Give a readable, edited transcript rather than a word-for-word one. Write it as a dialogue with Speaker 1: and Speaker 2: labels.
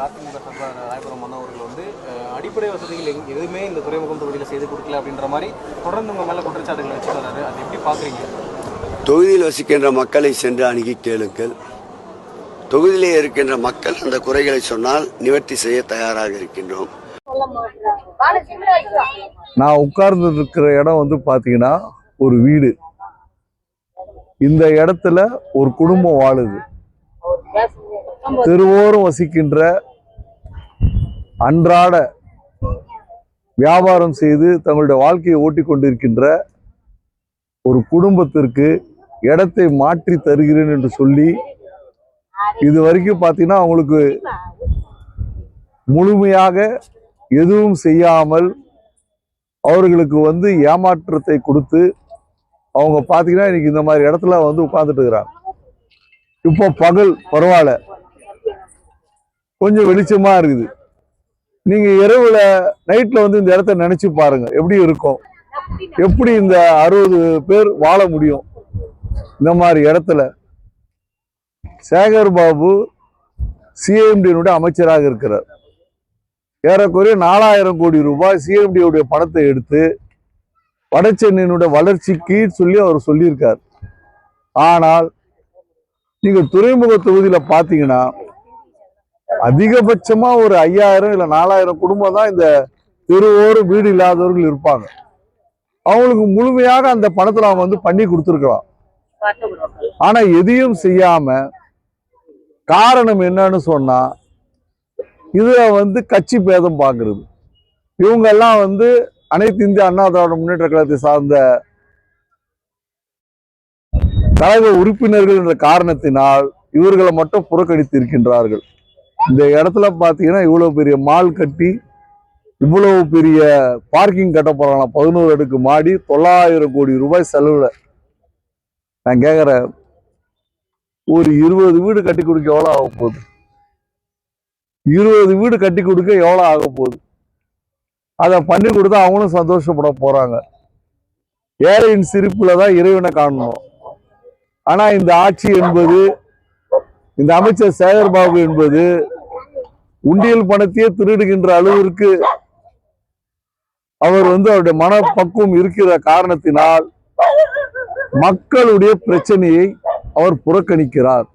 Speaker 1: அதிமுக சார்பாக ராயபுரம் மன்னா அவர்கள் வந்து அடிப்படை வசதிகள் எதுவுமே இந்த துறைமுகம் தொகுதியில் செய்து கொடுக்கல அப்படின்ற மாதிரி தொடர்ந்து உங்கள் மேலே குற்றச்சாட்டுகள் வச்சுட்டு வராரு. அது எப்படி பார்க்குறீங்க?
Speaker 2: தொகுதியில் வசிக்கின்ற மக்களை சென்று அணுகி கேளுங்கள். தொகுதியிலே இருக்கின்ற மக்கள் அந்த குறைகளை சொன்னால் நிவர்த்தி செய்ய தயாராக இருக்கின்றோம்.
Speaker 3: நான் உட்கார்ந்து இருக்கிற இடம் வந்து பாத்தீங்கன்னா ஒரு வீடு. இந்த இடத்துல ஒரு குடும்பம் வாழுது. தெருவோரம் வசிக்கின்ற அன்றாட வியாபாரம் செய்து தங்களுடைய வாழ்க்கையை ஓட்டி கொண்டிருக்கின்ற ஒரு குடும்பத்திற்கு இடத்தை மாற்றி தருகிறேன் என்று சொல்லி இது வரைக்கும் பார்த்தீங்கன்னா அவங்களுக்கு முழுமையாக எதுவும் செய்யாமல் அவர்களுக்கு வந்து ஏமாற்றத்தை கொடுத்து அவங்க பார்த்தீங்கன்னா இன்னைக்கு இந்த மாதிரி இடத்துல வந்து உட்கார்ந்துட்டு இருக்கிறாங்க. இப்போ பகல் பரவாயில்ல, கொஞ்சம் வெளிச்சமா இருக்குது. நீங்க இரவுல நைட்ல வந்து இந்த இடத்த நினைச்சு பாருங்க, எப்படி இருக்கும், எப்படி இந்த 60 பேர் வாழ முடியும் இந்த மாதிரி இடத்துல. சேகர் பாபு சிஎம்டியினுடைய அமைச்சராக இருக்கிறார். ஏறக்குறைய 4000 கோடி ரூபாய் சிஎம்டியுடைய பணத்தை எடுத்து வட சென்னையினுடைய வளர்ச்சிக்கு சொல்லி அவர் சொல்லியிருக்கார். ஆனால் நீங்க துறைமுக தொகுதியில பாத்தீங்கன்னா அதிகபட்சமா ஒரு 5000 இல்ல 4000 குடும்பம் தான் இந்த தெருவோரம் வீடு இல்லாதவர்கள் இருப்பாங்க. அவங்களுக்கு முழுமையாக அந்த பணத்துல அவங்க வந்து பண்ணி கொடுத்துருக்கலாம். ஆனா எதையும் செய்யாம காரணம் என்னன்னு சொன்னா இதுல வந்து கட்சி பேதம் பாக்குறது. இவங்க எல்லாம் வந்து அனைத்து இந்திய அண்ணா திராவிட முன்னேற்ற கழகத்தை சார்ந்த கழக உறுப்பினர்கள் என்ற காரணத்தினால் இவர்களை மட்டும் புறக்கணித்து இருக்கின்றார்கள். இந்த இடத்துல பாத்தீங்கன்னா இவ்வளவு பெரிய மால் கட்டி இவ்வளவு பெரிய பார்க்கிங் கட்ட போறாங்க. 11 அடுக்கு மாடி, 900 கோடி ரூபாய் செலவுல. நான் கேக்குறேன், ஒரு 20 வீடு கட்டி கொடுக்க எவ்வளவு ஆக போகுது? 20 வீடு கட்டி கொடுக்க எவ்வளவு ஆக போகுது? அதை பண்ணி கொடுத்தா அவங்களும் சந்தோஷப்பட போறாங்க. ஏழையின் சிரிப்புலதான் இறைவனை காணணும். ஆனா இந்த ஆட்சி என்பது, இந்த அமைச்சர் சேகர் பாபு என்பது உண்டியல் பணத்தையே திருடுகின்ற அளவிற்கு அவர் வந்து அவருடைய மனப்பக்குவம் இருக்கிற காரணத்தினால் மக்களுடைய பிரச்சனையை அவர் புறக்கணிக்கிறார்.